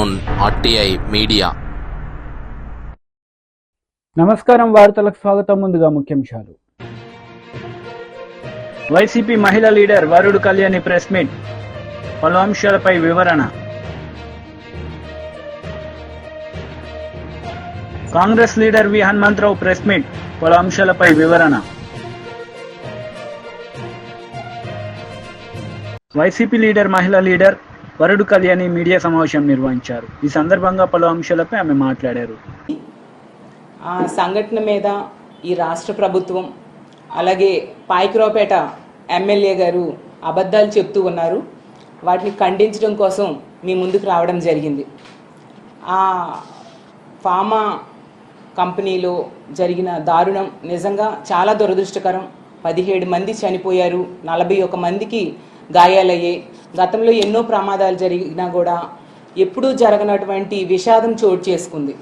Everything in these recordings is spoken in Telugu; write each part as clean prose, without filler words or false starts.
On RTI media. నమస్కారం, వార్తలకు స్వాగతం. ముందుగా ముఖ్యాంశాలు. వైసీపీ మహిళా లీడర్ వరుడు కళ్యాణి ప్రెస్ మీట్, పలు అంశాలపై వివరణ. కాంగ్రెస్ లీడర్ వి హనుమంతరావు ప్రెస్ మీట్, పలు అంశాలపై వివరణ. వైసీపీ లీడర్ మహిళా లీడర్ వరుడు కళ్యాణి మీడియా సమావేశం నిర్వహించారు. ఈ సందర్భంగా పలు అంశాలపై ఆమె మాట్లాడారు. ఆ సంఘటన మీద ఈ రాష్ట్ర ప్రభుత్వం అలాగే పాయకరావుపేట ఎమ్మెల్యే గారు అబద్ధాలు చెప్తూ ఉన్నారు. వాటిని ఖండించడం కోసం మీ ముందుకు రావడం జరిగింది. ఆ ఫార్మా కంపెనీలో జరిగిన దారుణం నిజంగా చాలా దురదృష్టకరం. 17 మంది చనిపోయారు, 41 మందికి గాయాలయ్యాయి. గతంలో ఎన్నో ప్రమాదాలు జరిగినా కూడా ఎప్పుడూ జరగనటువంటి విషాదం చోటు చేసుకుంది.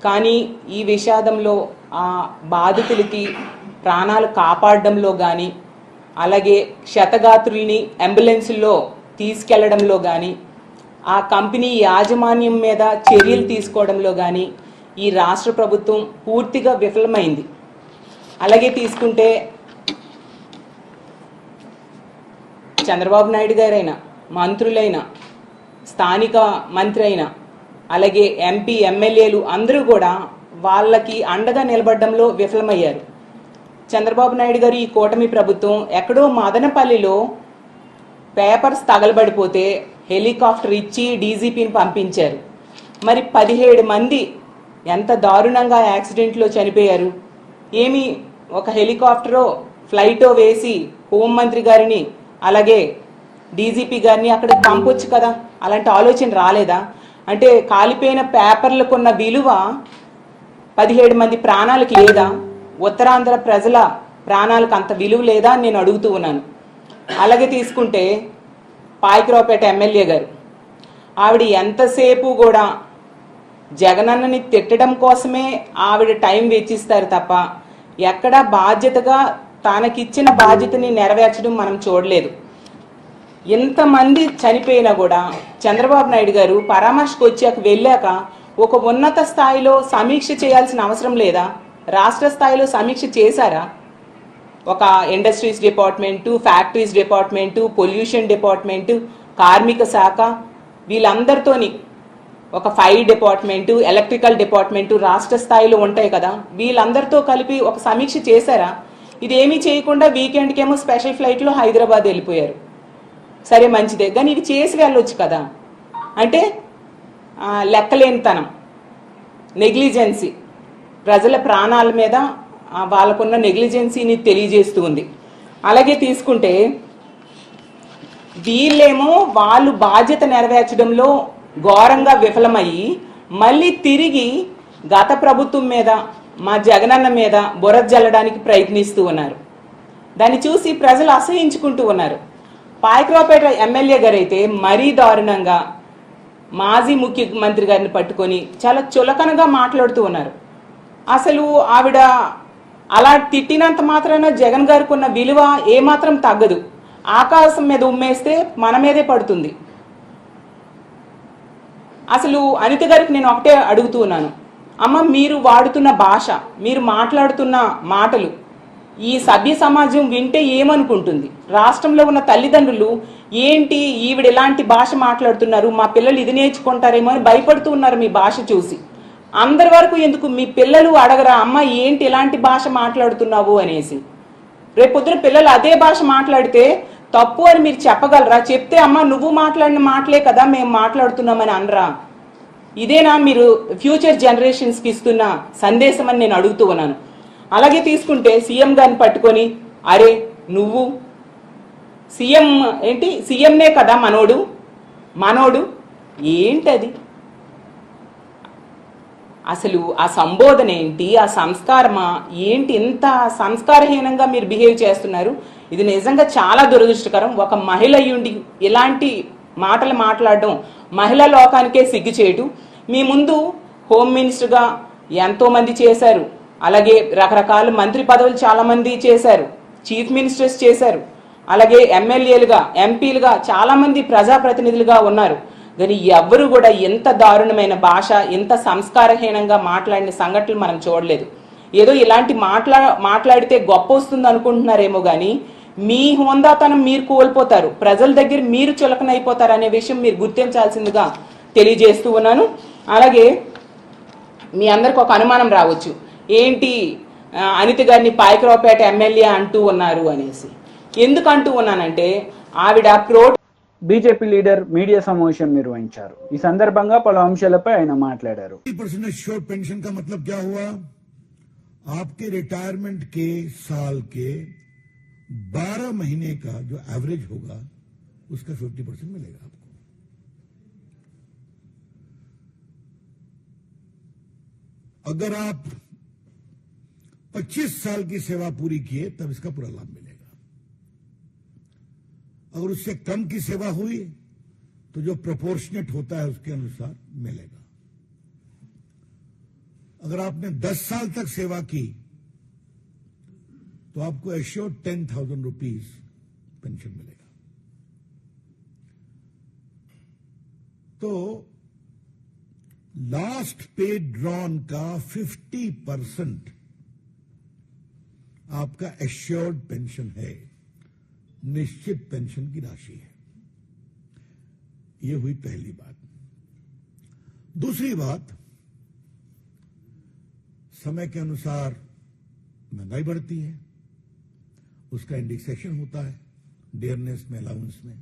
కానీ ఈ విషాదంలో ఆ బాధితులకి ప్రాణాలు కాపాడడంలో కానీ, అలాగే క్షతగాత్రుల్ని అంబులెన్సుల్లో తీసుకెళ్లడంలో కానీ, ఆ కంపెనీ యాజమాన్యం మీద చర్యలు తీసుకోవడంలో కానీ ఈ రాష్ట్ర ప్రభుత్వం పూర్తిగా విఫలమైంది. అలాగే తీసుకుంటే చంద్రబాబు నాయుడు గారైనా, మంత్రులైనా, స్థానిక మంత్రి అయినా, అలాగే ఎంపీ ఎమ్మెల్యేలు అందరూ కూడా వాళ్ళకి అండగా నిలబడడంలో విఫలమయ్యారు. చంద్రబాబు నాయుడు గారు ఈ కూటమి ప్రభుత్వం ఎక్కడో మదనపల్లిలో పేపర్స్ తగలబడిపోతే హెలికాప్టర్ ఇచ్చి డీజీపీని పంపించారు. మరి 17 మంది ఎంత దారుణంగా యాక్సిడెంట్లో చనిపోయారు. ఏమి ఒక హెలికాప్టరో ఫ్లైటో వేసి హోంమంత్రి గారిని అలాగే డీజీపీ గారిని అక్కడికి పంపొచ్చు కదా, అలాంటి ఆలోచన రాలేదా? అంటే కాలిపోయిన పేపర్లకున్న విలువ 17 మంది ప్రాణాలకి లేదా? ఉత్తరాంధ్ర ప్రజల ప్రాణాలకు అంత విలువ లేదా అని నేను అడుగుతూ ఉన్నాను. అలాగే తీసుకుంటే పాయకరావుపేట ఎమ్మెల్యే గారు, ఆవిడ ఎంతసేపు కూడా జగనన్నని తిట్టడం కోసమే ఆవిడ టైం వెచ్చిస్తారు తప్ప ఎక్కడా బాధ్యతగా తనకిచ్చిన బాధ్యతని నెరవేర్చడం మనం చూడలేదు. ఎంతమంది చనిపోయినా కూడా చంద్రబాబు నాయుడు గారు పరామర్శకు వెళ్ళాక ఒక ఉన్నత స్థాయిలో సమీక్ష చేయాల్సిన అవసరం లేదా? రాష్ట్ర స్థాయిలో సమీక్ష చేశారా? ఒక industries department, factories department, pollution department, కార్మిక శాఖ, వీళ్ళందరితోని ఒక ఫైర్ డిపార్ట్మెంటు, ఎలక్ట్రికల్ డిపార్ట్మెంటు రాష్ట్ర స్థాయిలో ఉంటాయి కదా, వీళ్ళందరితో కలిపి ఒక సమీక్ష చేశారా? ఇదేమీ చేయకుండా వీకెండ్కేమో స్పెషల్ ఫ్లైట్లో హైదరాబాద్ వెళ్ళిపోయారు. సరే, మంచిదే, కానీ ఇవి చేసి వెళ్ళొచ్చు కదా. అంటే లెక్కలేనితనం, నెగ్లిజెన్సీ, ప్రజల ప్రాణాల మీద వాళ్ళకున్న నెగ్లిజెన్సీని తెలియజేస్తూ ఉంది. అలాగే తీసుకుంటే వీళ్ళేమో వాళ్ళు బాధ్యత నెరవేర్చడంలో ఘోరంగా విఫలమయ్యి మళ్ళీ తిరిగి గత ప్రభుత్వం మీద, మా జగనన్న మీద బురద జల్లడానికి ప్రయత్నిస్తూ ఉన్నారు. దాన్ని చూసి ప్రజలు అసహించుకుంటూ ఉన్నారు. పాయకరావుపేట ఎమ్మెల్యే గారు అయితే మరీ దారుణంగా మాజీ ముఖ్యమంత్రి గారిని పట్టుకొని చాలా చులకనగా మాట్లాడుతూ ఉన్నారు. అసలు ఆవిడ అలా తిట్టినంత మాత్రాన జగన్ గారికి ఉన్న విలువ ఏమాత్రం తగ్గదు. ఆకాశం మీద ఉమ్మేస్తే మన మీదే పడుతుంది. అసలు అనిత గారికి నేను ఒకటే అడుగుతూ ఉన్నాను, అమ్మ, మీరు వాడుతున్న భాష, మీరు మాట్లాడుతున్న మాటలు ఈ సభ్య సమాజం వింటే ఏమనుకుంటుంది? రాష్ట్రంలో ఉన్న తల్లిదండ్రులు ఏంటి ఈవిడ ఎలాంటి భాష మాట్లాడుతున్నారు, మా పిల్లలు ఇది నేర్చుకుంటారేమో అని భయపడుతూ ఉన్నారు మీ భాష చూసి. అందరి వరకు ఎందుకు మీ పిల్లలు అడగరా, అమ్మ ఏంటి ఎలాంటి భాష మాట్లాడుతున్నావు అనేసి? రేపొద్దున పిల్లలు అదే భాష మాట్లాడితే తప్పు అని మీరు చెప్పగలరా? చెప్తే అమ్మ నువ్వు మాట్లాడిన మాటలే కదా మేము మాట్లాడుతున్నామని అనరా? ఇదేనా మీరు ఫ్యూచర్ జనరేషన్స్కి ఇస్తున్న సందేశం అని నేను అడుగుతూ ఉన్నాను. అలాగే తీసుకుంటే సీఎం గారిని పట్టుకొని, అరే నువ్వు సీఎం ఏంటి, సీఎంనే కదా మనోడు ఏంటది? అసలు ఆ సంబోధన ఏంటి, ఆ సంస్కారమా ఏంటి? ఇంత సంస్కారహీనంగా మీరు బిహేవ్ చేస్తున్నారు. ఇది నిజంగా చాలా దురదృష్టకరం. ఒక మహిళ అయ్యుండి ఇలాంటి మాటలు మాట్లాడడం మహిళా లోకానికే సిగ్గుచేటు. మీ ముందు హోమ్ మినిస్టర్గా ఎంతోమంది చేశారు, అలాగే రకరకాల మంత్రి పదవులు చాలామంది చేశారు, చీఫ్ మినిస్టర్స్ చేశారు, అలాగే ఎమ్మెల్యేలుగా, ఎంపీలుగా చాలామంది ప్రజాప్రతినిధులుగా ఉన్నారు. కానీ ఎవ్వరు కూడా ఎంత దారుణమైన భాష, ఎంత సంస్కారహీనంగా మాట్లాడిన సంఘటనలు మనం చూడలేదు. ఏదో ఇలాంటి మాట్లాడితే గొప్ప వస్తుంది అనుకుంటున్నారేమో కానీ మీ హోందాతనం మీరు కోల్పోతారు, ప్రజల దగ్గర మీరు చులకనైపోతారు అనే విషయం మీరు గుర్తించాల్సిందిగా తెలియజేస్తూ ఉన్నాను. అలాగే మీ అందరికి ఒక అనుమానం రావచ్చు, ఏంటి అనిత గారిని పాయకరావుపేట ఎమ్మెల్యే అంటూ ఉన్నారు అనేసి. ఎందుకు అంటూ ఉన్నానంటే ఆవిడ బీజేపీ లీడర్ మీడియా సమావేశం నిర్వహించారు. ఈ సందర్భంగా పలు అంశాలపై ఆయన మాట్లాడారు. पेंशन का मतलब क्या हुआ? आपके रिटायरमेंट के साल के 12 महीने का जो एवरेज होगा उसका 50% मिलेगा आपको। अगर आप 25 साल की सेवा पूरी किए तब इसका पूरा लाभ मिलेगा। अगर उससे कम की सेवा हुई तो जो प्रोपोर्शनेट होता है उसके अनुसार मिलेगा। अगर आपने 10 साल तक सेवा की तो आपको एश्योर्ड 10,000 रुपीज पेंशन मिलेगा। तो लास्ट पे ड्रॉन का 50% आपका एश्योर्ड पेंशन है, निश्चित पेंशन की राशि है। यह हुई पहली बात। दूसरी बात, समय के अनुसार महंगाई बढ़ती है, उसका इंडेक्सेशन होता है डियरनेस में, अलाउंस में,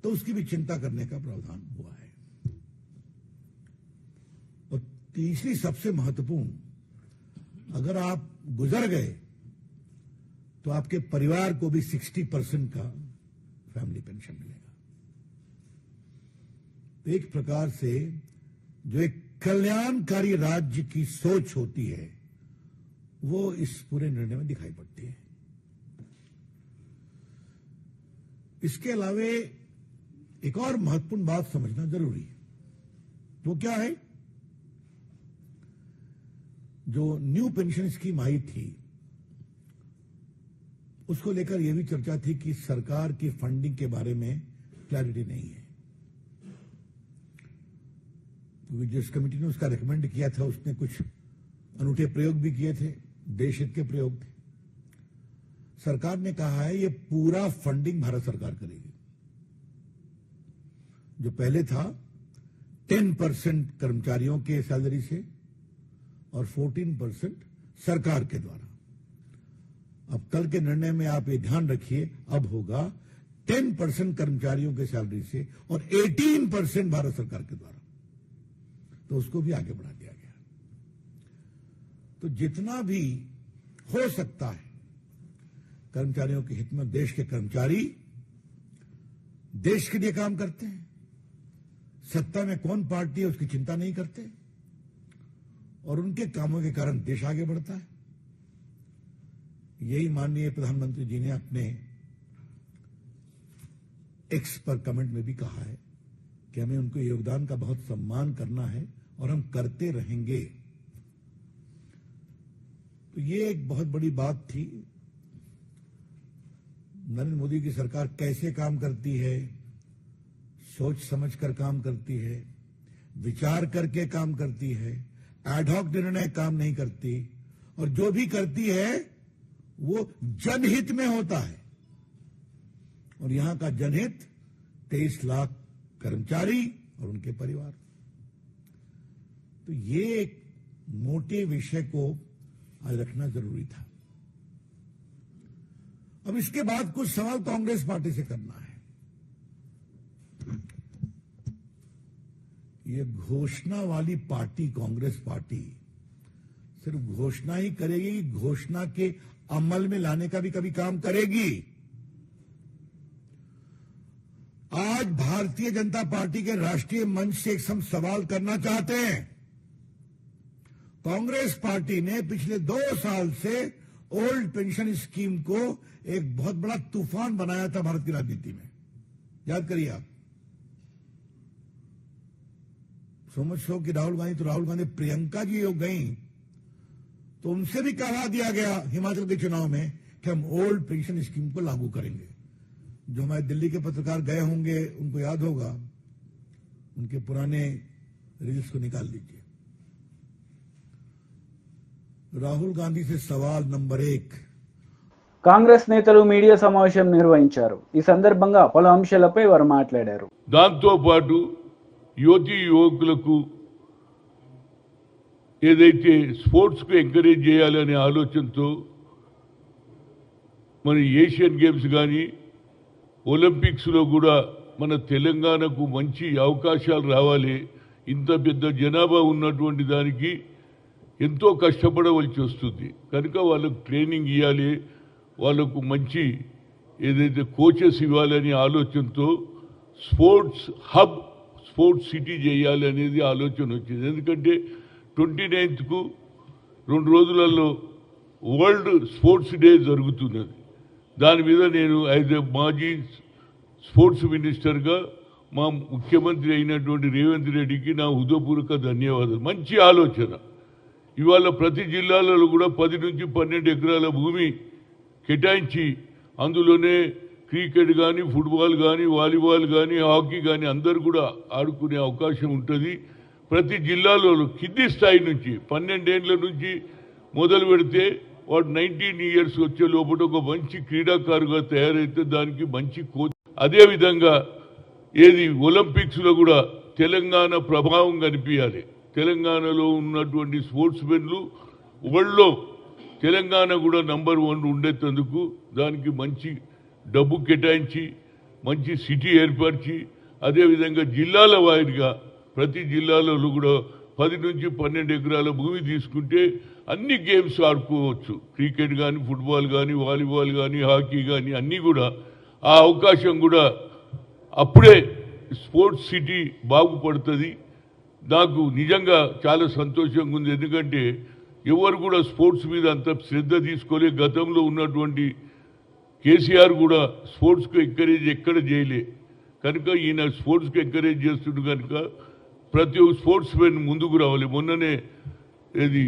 तो उसकी भी चिंता करने का प्रावधान हुआ है। और तीसरी सबसे महत्वपूर्ण, अगर आप गुजर गए तो आपके परिवार को भी 60% का फैमिली पेंशन मिलेगा। एक प्रकार से जो एक कल्याणकारी राज्य की सोच होती है वो इस पूरे निर्णय में दिखाई पड़ती है। इसके अलावा एक और महत्वपूर्ण बात समझना जरूरी है। वो क्या है? जो न्यू पेंशन स्कीम आई थी उसको लेकर यह भी चर्चा थी कि सरकार की फंडिंग के बारे में क्लैरिटी नहीं है। जिस कमेटी ने उसका रिकमेंड किया था उसने कुछ अनूठे प्रयोग भी किए थे, देश हित के प्रयोग थे। सरकार ने कहा है ये पूरा फंडिंग भारत सरकार करेगी। जो पहले था 10% कर्मचारियों के सैलरी से और 14% सरकार के द्वारा। अब कल के निर्णय में आप ये ध्यान रखिए, अब होगा 10% कर्मचारियों के सैलरी से और 18% भारत सरकार के द्वारा। तो उसको भी आगे बढ़ा दिया गया। तो जितना भी हो सकता है कर्मचारियों के हित में, देश के कर्मचारी देश के लिए काम करते हैं, सत्ता में कौन पार्टी है उसकी चिंता नहीं करते और उनके कामों के कारण देश आगे बढ़ता है। यही माननीय प्रधानमंत्री जी ने अपने एक्स पर कमेंट में भी कहा है कि हमें उनके योगदान का बहुत सम्मान करना है और हम करते रहेंगे। तो ये एक बहुत बड़ी बात थी। नरेंद्र मोदी की सरकार कैसे काम करती है, सोच समझकर काम करती है, विचार करके काम करती है, एडहॉक निर्णय काम नहीं करती, और जो भी करती है वो जनहित में होता है। और यहां का जनहित 23 लाख कर्मचारी और उनके परिवार। तो ये एक मोटे विषय को आज रखना जरूरी था। अब इसके बाद कुछ सवाल कांग्रेस पार्टी से करना है। ये घोषणा वाली पार्टी कांग्रेस पार्टी सिर्फ घोषणा ही करेगी, घोषणा के अमल में लाने का भी कभी काम करेगी। आज भारतीय जनता पार्टी के राष्ट्रीय मंच से एक हम सवाल करना चाहते हैं। कांग्रेस पार्टी ने पिछले 2 साल से ओल्ड पेंशन स्कीम को एक बहुत बड़ा तूफान बनाया था भारत की राजनीति में। याद करिए आप। समझ हो कि राहुल गांधी प्रियंका जी हो गई तो उनसे भी कहा दिया गया हिमाचल के चुनाव में कि हम ओल्ड पेंशन स्कीम को लागू करेंगे। जो हमारे दिल्ली के पत्रकार गए होंगे उनको याद होगा, उनके पुराने रील्स को निकाल लीजिए। राहुल गांधी से सवाल नंबर 1। కాంగ్రెస్ నేతలు మీడియా సమావేశం నిర్వహించారు. ఈ సందర్భంగా పలు అంశాలపై వారు మాట్లాడారు. దాంతో పాటు యువతీ యువకులకు ఏదైతే స్పోర్ట్స్కు ఎంకరేజ్ చేయాలనే ఆలోచనతో మన ఏషియన్ గేమ్స్ కానీ ఒలింపిక్స్లో కూడా మన తెలంగాణకు మంచి అవకాశాలు రావాలి. ఇంత పెద్ద జనాభా ఉన్నటువంటి దానికి ఎంతో కష్టపడవలసి వస్తుంది కనుక వాళ్ళకు ట్రైనింగ్ ఇవ్వాలి, వాళ్ళకు మంచి ఏదైతే కోచెస్ ఇవ్వాలనే ఆలోచనతో స్పోర్ట్స్ హబ్, స్పోర్ట్స్ సిటీ చేయాలి అనేది ఆలోచన వచ్చింది. ఎందుకంటే 29కు 2 రోజులలో వరల్డ్ స్పోర్ట్స్ డే జరుగుతున్నది. దాని మీద నేను మాజీ స్పోర్ట్స్ మినిస్టర్గా మా ముఖ్యమంత్రి అయినటువంటి రేవంత్ రెడ్డికి నా హృదయపూర్వక ధన్యవాదాలు. మంచి ఆలోచన. ఇవాళ ప్రతి జిల్లాలలో కూడా 10 నుంచి 12 ఎకరాల భూమి కేటాయించి అందులోనే క్రికెట్ కానీ, ఫుట్బాల్ కానీ, వాలీబాల్ కానీ, హాకీ కానీ అందరూ కూడా ఆడుకునే అవకాశం ఉంటుంది. ప్రతి జిల్లాలో కింది స్థాయి నుంచి 12 ఏళ్ల నుంచి మొదలు పెడితే వాడు 19 ఇయర్స్ వచ్చే లోపల ఒక మంచి క్రీడాకారుగా తయారైతే దానికి మంచి కోచ్. అదేవిధంగా ఏది ఒలింపిక్స్లో కూడా తెలంగాణ ప్రభావం కనిపించాలి. తెలంగాణలో ఉన్నటువంటి స్పోర్ట్స్ మెన్లు వరల్డ్లో తెలంగాణ కూడా నంబర్ 1 ఉండేందుకు దానికి మంచి డబ్బు కేటాయించి మంచి సిటీ ఏర్పరిచి అదేవిధంగా జిల్లాల వారీగా ప్రతి జిల్లాలో కూడా 10 నుంచి 12 ఎకరాల భూమి తీసుకుంటే అన్ని గేమ్స్ ఆడుకోవచ్చు. క్రికెట్ కానీ, ఫుట్బాల్ కానీ, వాలీబాల్ కానీ, హాకీ కానీ అన్నీ కూడా ఆ అవకాశం కూడా అప్పుడే స్పోర్ట్స్ సిటీ బాగుపడుతుంది. నాకు నిజంగా చాలా సంతోషంగా ఉంది. ఎందుకంటే ఎవరు కూడా స్పోర్ట్స్ మీద అంత శ్రద్ధ తీసుకోలే. గతంలో ఉన్నటువంటి కేసీఆర్ కూడా స్పోర్ట్స్కు ఎంకరేజ్ ఎక్కడ చేయలే కనుక ఈయన స్పోర్ట్స్కి ఎంకరేజ్ చేస్తుండు కనుక ప్రతి ఒక్క స్పోర్ట్స్ మెన్ ముందుకు రావాలి. మొన్ననే ఇది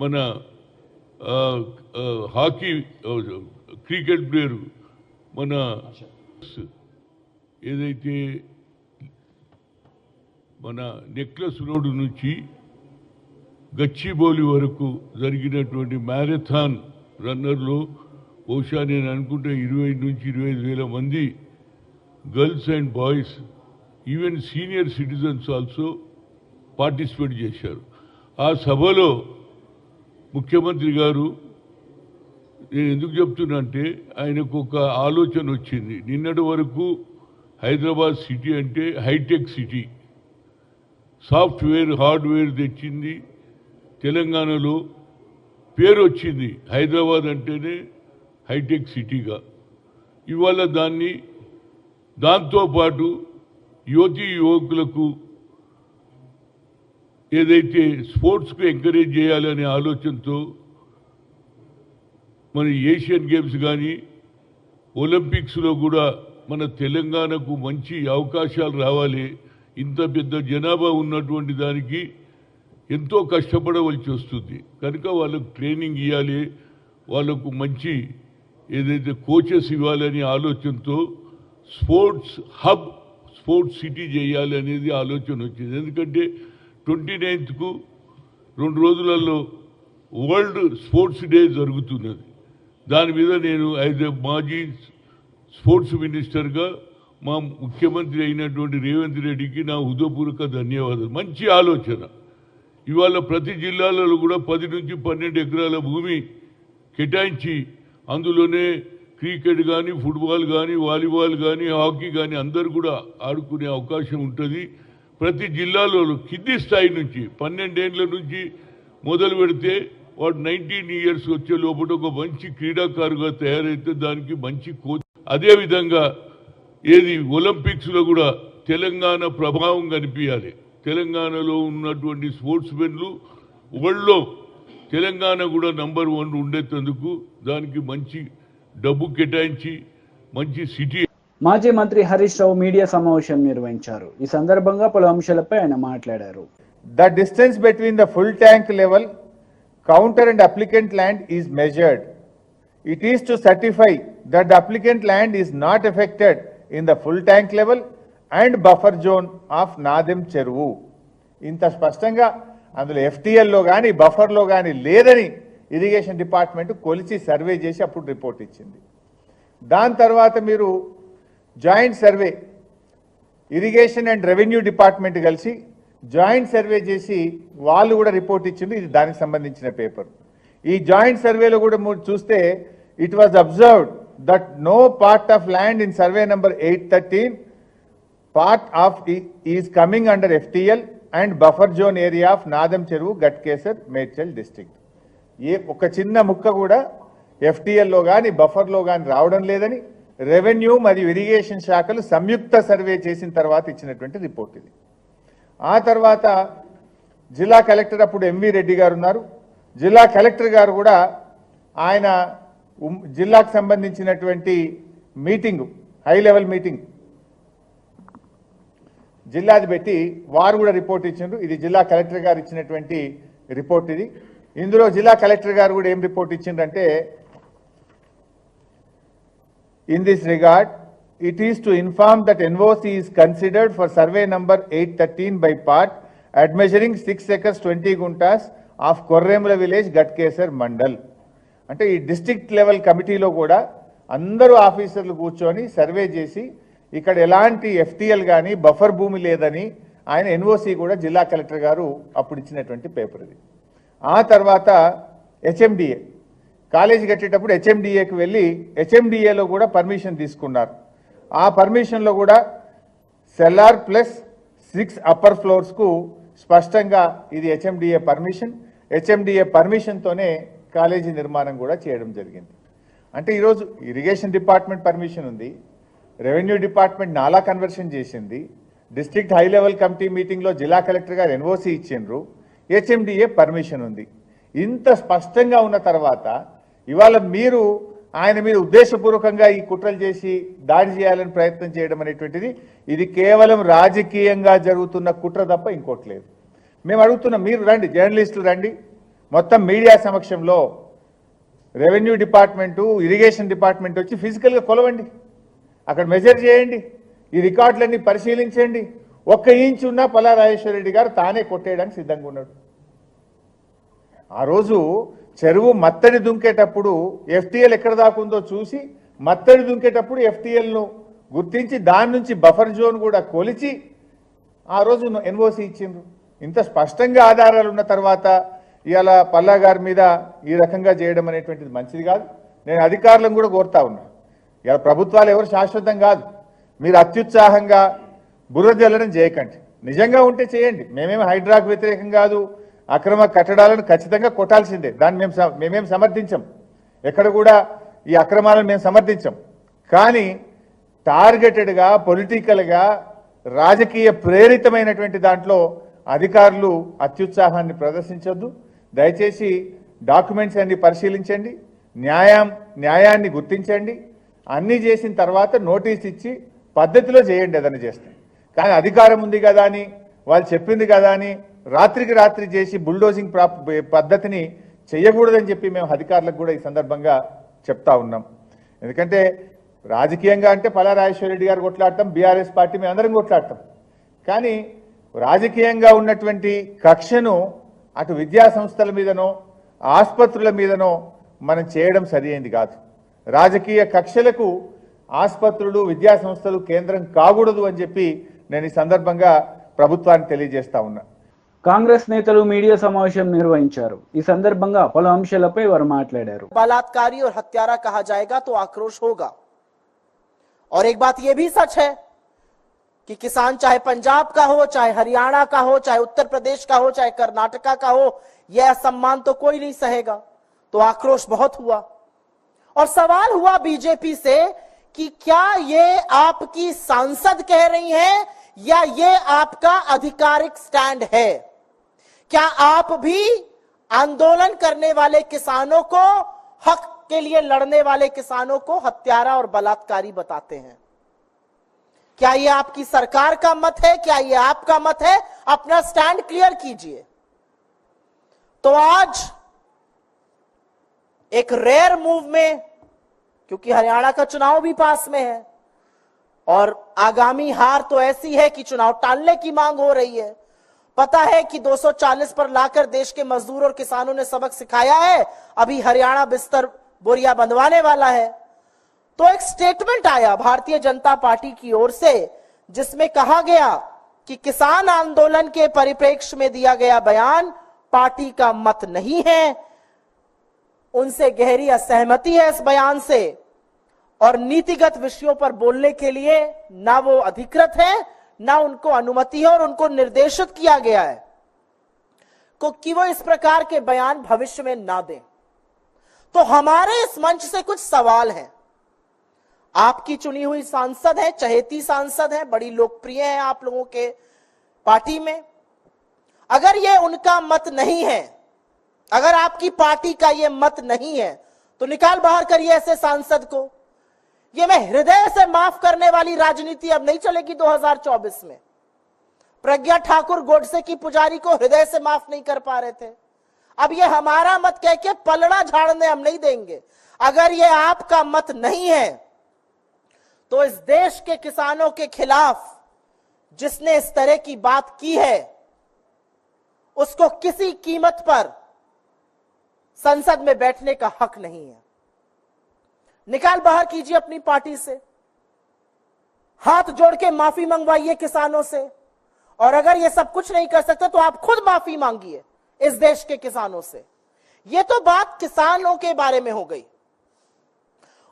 మన హాకీ క్రికెట్ ప్లేయరు మన ఏదైతే మన నెక్లెస్ రోడ్డు నుంచి గచ్చిబౌలి వరకు జరిగినటువంటి మ్యారథాన్ రన్నర్లో బహుశా నేను అనుకుంటే 20 నుంచి 25,000 మంది girls and boys even senior citizens also participate చేశారు. ఆ సభలో ముఖ్యమంత్రి గారు, నేను ఎందుకు చెప్తున్నా అంటే ఆయనకు ఒక ఆలోచన వచ్చింది. నిన్నటి వరకు హైదరాబాద్ సిటీ అంటే హైటెక్ సిటీ, సాఫ్ట్వేర్ హార్డ్వేర్ తెచ్చింది. తెలంగాణలో పేరు వచ్చింది హైదరాబాద్ అంటేనే హైటెక్ సిటీగా. ఇవాళ దాంతోపాటు యువతీ యువకులకు ఏదైతే స్పోర్ట్స్కు ఎంకరేజ్ చేయాలనే ఆలోచనతో మన ఏషియన్ గేమ్స్ కానీ ఒలింపిక్స్లో కూడా మన తెలంగాణకు మంచి అవకాశాలు రావాలి. ఇంత పెద్ద జనాభా ఉన్నటువంటి దానికి ఎంతో కష్టపడవలసి వస్తుంది కనుక వాళ్ళకు ట్రైనింగ్ ఇవ్వాలి, వాళ్ళకు మంచి ఏదైతే కోచెస్ ఇవ్వాలనే ఆలోచనతో స్పోర్ట్స్ హబ్, స్పోర్ట్స్ సిటీ చేయాలి అనేది ఆలోచన వచ్చింది. ఎందుకంటే 29కు 2 రోజులలో వరల్డ్ స్పోర్ట్స్ డే జరుగుతున్నది. దాని మీద నేను మాజీ స్పోర్ట్స్ మినిస్టర్గా మా ముఖ్యమంత్రి అయినటువంటి రేవంత్ రెడ్డికి నా హృదయపూర్వక ధన్యవాదాలు. మంచి ఆలోచన. ఇవాళ ప్రతి జిల్లాలలో కూడా 10 నుంచి 12 ఎకరాల భూమి కేటాయించి అందులోనే క్రికెట్ కానీ, ఫుట్బాల్ కానీ, వాలీబాల్ కానీ, హాకీ కానీ అందరూ కూడా ఆడుకునే అవకాశం ఉంటుంది. ప్రతి జిల్లాలో కింది స్థాయి నుంచి 12 ఏళ్ల నుంచి మొదలు పెడితే వాడు 19 ఇయర్స్ వచ్చే లోపల ఒక మంచి క్రీడాకారుగా తయారైతే దానికి మంచి కోచ్. అదేవిధంగా ఏది ఒలింపిక్స్లో కూడా తెలంగాణ ప్రభావం కనిపించాలి. తెలంగాణలో ఉన్నటువంటి స్పోర్ట్స్ మెన్లు వరల్డ్లో తెలంగాణ కూడా నంబర్ 1 ఉండేందుకు దానికి మంచి డబ్బు కేటాయించి మంచి సిటీ. మాజీ మంత్రి హరీష్ రావు మీడియా సమావేశం నిర్వహించారు. ఈ సందర్భంగా పలు అంశాలపై ఆయన మాట్లాడారు. The distance between the full tank level, counter and applicant land is measured. It is to certify that the applicant land is not affected in the full tank level and buffer zone of Nadem చెరువు. ఇంత స్పష్టంగా అందులో ఎఫ్టీఎల్లో కానీ బఫర్లో కానీ లేదని ఇరిగేషన్ డిపార్ట్మెంట్ కొలిచి సర్వే చేసి అప్పుడు రిపోర్ట్ ఇచ్చింది. దాని తర్వాత మీరు joint survey irrigation and revenue department కలిసి జాయింట్ సర్వే చేసి వాళ్ళు కూడా రిపోర్ట్ ఇచ్చింది. ఇది దానికి సంబంధించిన పేపర్. ఈ జాయింట్ సర్వేలో కూడా చూస్తే it was observed that no part of land in survey number 813 part of is coming under FTL and buffer zone area of Nadam చెరువు గట్కేసర్ మేడ్చల్ డిస్ట్రిక్ట్. ఒక చిన్న ముక్క కూడా ఎఫ్టీఎల్లో కానీ బఫర్లో కానీ రావడం లేదని రెవెన్యూ మరియు ఇరిగేషన్ శాఖలు సంయుక్త సర్వే చేసిన తర్వాత ఇచ్చినటువంటి రిపోర్ట్ ఇది. ఆ తర్వాత జిల్లా కలెక్టర్ అప్పుడు ఎంవి రెడ్డి గారు ఉన్నారు. జిల్లా కలెక్టర్ గారు కూడా ఆయన జిల్లాకు సంబంధించినటువంటి మీటింగ్, హై లెవెల్ మీటింగ్ జిల్లాది పెట్టి వారు కూడా రిపోర్ట్ ఇచ్చిండ్రు. ఇది జిల్లా కలెక్టర్ గారు ఇచ్చినటువంటి రిపోర్ట్ ఇది. ఇందులో జిల్లా కలెక్టర్ గారు కూడా ఏం report ఇచ్చిండ్రంటే, in this regard, it is to inform that NOC is considered for survey number 813 by part at measuring 6 acres 20 guntas of Korremula village, Gatkesar Mandal. అంటే ఈ డిస్ట్రిక్ట్ లెవెల్ కమిటీలో కూడా అందరూ ఆఫీసర్లు కూర్చొని సర్వే చేసి ఇక్కడ ఎలాంటి ఎఫ్టీఎల్ కానీ బఫర్ భూమి లేదని ఆయన ఎన్ఓసి కూడా జిల్లా కలెక్టర్ గారు అప్పుడు ఇచ్చినటువంటి పేపర్ ఇది. ఆ తర్వాత హెచ్ఎండిఏ కాలేజీ కట్టేటప్పుడు హెచ్ఎండిఏకి వెళ్ళి హెచ్ఎండిఏలో కూడా పర్మిషన్ తీసుకున్నారు. ఆ పర్మిషన్లో కూడా సెల్లార్ ప్లస్ 6 అప్పర్ ఫ్లోర్స్కు స్పష్టంగా ఇది హెచ్ఎండిఏ పర్మిషన్. హెచ్ఎండిఏ పర్మిషన్తోనే కాలేజీ నిర్మాణం కూడా చేయడం జరిగింది. అంటే ఈరోజు ఇరిగేషన్ డిపార్ట్మెంట్ పర్మిషన్ ఉంది, రెవెన్యూ డిపార్ట్మెంట్ నాలా కన్వర్షన్ చేసింది, డిస్ట్రిక్ట్ హై లెవెల్ కమిటీ మీటింగ్లో జిల్లా కలెక్టర్ గారు ఎన్ఓసి ఇచ్చిండ్రు, హెచ్ఎండిఏ పర్మిషన్ ఉంది. ఇంత స్పష్టంగా ఉన్న తర్వాత ఇవాళ మీరు ఆయన మీద ఉద్దేశపూర్వకంగా ఈ కుట్రలు చేసి దాడి చేయాలని ప్రయత్నం చేయడం అనేటువంటిది ఇది కేవలం రాజకీయంగా జరుగుతున్న కుట్ర తప్ప ఇంకోటి లేదు. మేము అడుగుతున్నాం, మీరు రండి, జర్నలిస్టులు రండి, మొత్తం మీడియా సమక్షంలో రెవెన్యూ డిపార్ట్మెంటు ఇరిగేషన్ డిపార్ట్మెంట్ వచ్చి ఫిజికల్గా కొలవండి, అక్కడ మెజర్ చేయండి, ఈ రికార్డులన్నీ పరిశీలించండి. 1 ఇంచ్ ఉన్నా పల్లా రాజేశ్వరరెడ్డి గారు తానే కొట్టేయడానికి సిద్ధంగా ఉన్నాడు. ఆ రోజు చెరువు మత్తడి దుంకేటప్పుడు ఎఫ్టీఎల్ ఎక్కడ దాకుందో చూసి మత్తడి దుంకేటప్పుడు ఎఫ్టీఎల్ను గుర్తించి దాని నుంచి బఫర్ జోన్ కూడా కొలిచి ఆ రోజు ఎన్ఓసి ఇచ్చిండ్రు. ఇంత స్పష్టంగా ఆధారాలు ఉన్న తర్వాత ఇవాళ పల్లా గారి మీద ఈ రకంగా చేయడం అనేటువంటిది మంచిది కాదు. నేను అధికారులను కూడా కోరుతా ఉన్నా, ఇవాళ ప్రభుత్వాలు ఎవరు శాశ్వతం కాదు, మీరు అత్యుత్సాహంగా బుర్ర జల్లడం చేయకండి. నిజంగా ఉంటే చేయండి, మేమేమి హైడ్రాకు వ్యతిరేకం కాదు, అక్రమ కట్టడాలను ఖచ్చితంగా కొట్టాల్సిందే, దాన్ని మేమేం సమర్థించం, ఎక్కడ కూడా ఈ అక్రమాలను మేము సమర్థించం. కానీ టార్గెటెడ్గా పొలిటికల్గా రాజకీయ ప్రేరితమైనటువంటి దాంట్లో అధికారులు అత్యుత్సాహాన్ని ప్రదర్శించొద్దు. దయచేసి డాక్యుమెంట్స్ అన్ని పరిశీలించండి, న్యాయాన్ని గుర్తించండి, అన్నీ చేసిన తర్వాత నోటీస్ ఇచ్చి పద్ధతిలో చేయండి ఏదైనా చేస్తే. కానీ అధికారం ఉంది కదా అని, వాళ్ళు చెప్పింది కదా అని రాత్రికి రాత్రి చేసి బుల్డోజింగ్ పద్ధతిని చేయకూడదని చెప్పి మేము అధికారులకు కూడా ఈ సందర్భంగా చెప్తా ఉన్నాం. ఎందుకంటే రాజకీయంగా అంటే పల్లా రాజేశ్వరరెడ్డి గారు కొట్లాడతాం, బీఆర్ఎస్ పార్టీ మేము అందరం కొట్లాడతాం. కానీ రాజకీయంగా ఉన్నటువంటి కక్షను అటు విద్యా సంస్థల మీదనో ఆసుపత్రుల మీదనో మనం చేయడం సరియైంది కాదు. రాజకీయ కక్షలకు ఆసుపత్రులు విద్యా సంస్థలు కేంద్రం కాకూడదు అని చెప్పి నేను ఈ సందర్భంగా ప్రభుత్వానికి తెలియజేస్తా ఉన్నా. కాంగ్రెస్ నేతలు మీడియా సమావేశం నిర్వహించారు. ఈ సందర్భంగా పలు అంశాలపై వారు మాట్లాడారు. बलात्कारी और हत्यारा कहा जाएगा तो आक्रोश होगा। और एक बात यह भी सच है कि किसान चाहे पंजाब का हो, चाहे हरियाणा का हो, चाहे उत्तर प्रदेश का हो, चाहे कर्नाटका का हो, यह सम्मान तो कोई नहीं सहेगा। तो आक्रोश बहुत हुआ और सवाल हुआ बीजेपी से कि क्या ये आपकी सांसद कह रही हैं या ये आपका आधिकारिक स्टैंड है? क्या आप भी आंदोलन करने वाले किसानों को, हक के लिए लड़ने वाले किसानों को हत्यारा और बलात्कारी बताते हैं? क्या ये आपकी सरकार का मत है? क्या ये आपका मत है? अपना स्टैंड क्लियर कीजिए। तो आज एक रेयर मूव में, क्योंकि हरियाणा का चुनाव भी पास में है, और आगामी हार तो ऐसी है कि चुनाव टालने की मांग हो रही है। पता है कि 240 पर लाकर देश के मजदूर और किसानों ने सबक सिखाया है, अभी हरियाणा बिस्तर बोरिया बंधवाने वाला है। तो एक स्टेटमेंट आया भारतीय जनता पार्टी की ओर से, जिसमें कहा गया कि किसान आंदोलन के परिप्रेक्ष्य में दिया गया बयान पार्टी का मत नहीं है, उनसे गहरी असहमति है इस बयान से, और नीतिगत विषयों पर बोलने के लिए ना वो अधिकृत है, ना उनको अनुमति है, और उनको निर्देशित किया गया है कि वो इस प्रकार के बयान भविष्य में ना दें। तो हमारे इस मंच से कुछ सवाल हैं। आपकी चुनी हुई सांसद है, चहेती सांसद है, बड़ी लोकप्रिय है आप लोगों के पार्टी में। अगर ये उनका मत नहीं है, अगर आपकी पार्टी का ये मत नहीं है, तो निकाल बाहर करिए ऐसे सांसद को। ये मैं हृदय से माफ करने वाली राजनीति अब नहीं चलेगी 2024 में। प्रज्ञा ठाकुर गोडसे की पुजारी को हृदय से माफ नहीं कर पा रहे थे, अब ये हमारा मत कह के पलड़ा झाड़ने हम नहीं देंगे। अगर ये आपका मत नहीं है तो इस देश के किसानों के खिलाफ जिसने इस तरह की बात की है उसको किसी कीमत पर संसद में बैठने का हक नहीं है। निकाल बाहर कीजिए अपनी पार्टी से, हाथ जोड़ के माफी मंगवाइए किसानों से, और अगर ये सब कुछ नहीं कर सकते तो आप खुद माफी मांगिए इस देश के किसानों से। ये तो बात किसानों के बारे में हो गई।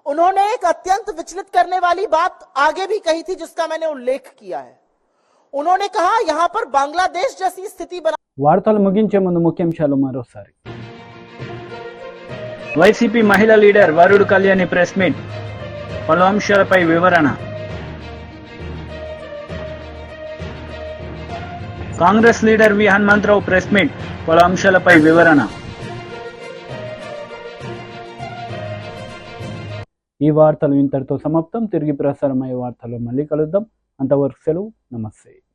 उन्होंने एक अत्यंत विचलित करने वाली बात आगे भी कही थी जिसका मैंने उल्लेख किया है। उन्होंने कहा यहां पर बांग्लादेश जैसी स्थिति बना। వార్తలు ముగించే ముందు ముఖ్యాంశాలు మరోసారి. వైసీపీ మహిళా లీడర్ వరుడు కళ్యాణి ప్రెస్ మీట్, పలు అంశాలపై వివరణ. కాంగ్రెస్ లీడర్ వి హనుమంతరావు ప్రెస్ మీట్, పలు అంశాలపై వివరణ. ఈ వార్తలు ఇంతటితో సమాప్తం. తిరిగి ప్రసారమయ్యే వార్తల్లో మళ్ళీ కలుద్దాం. అంతవరకు సెలవు. నమస్తే.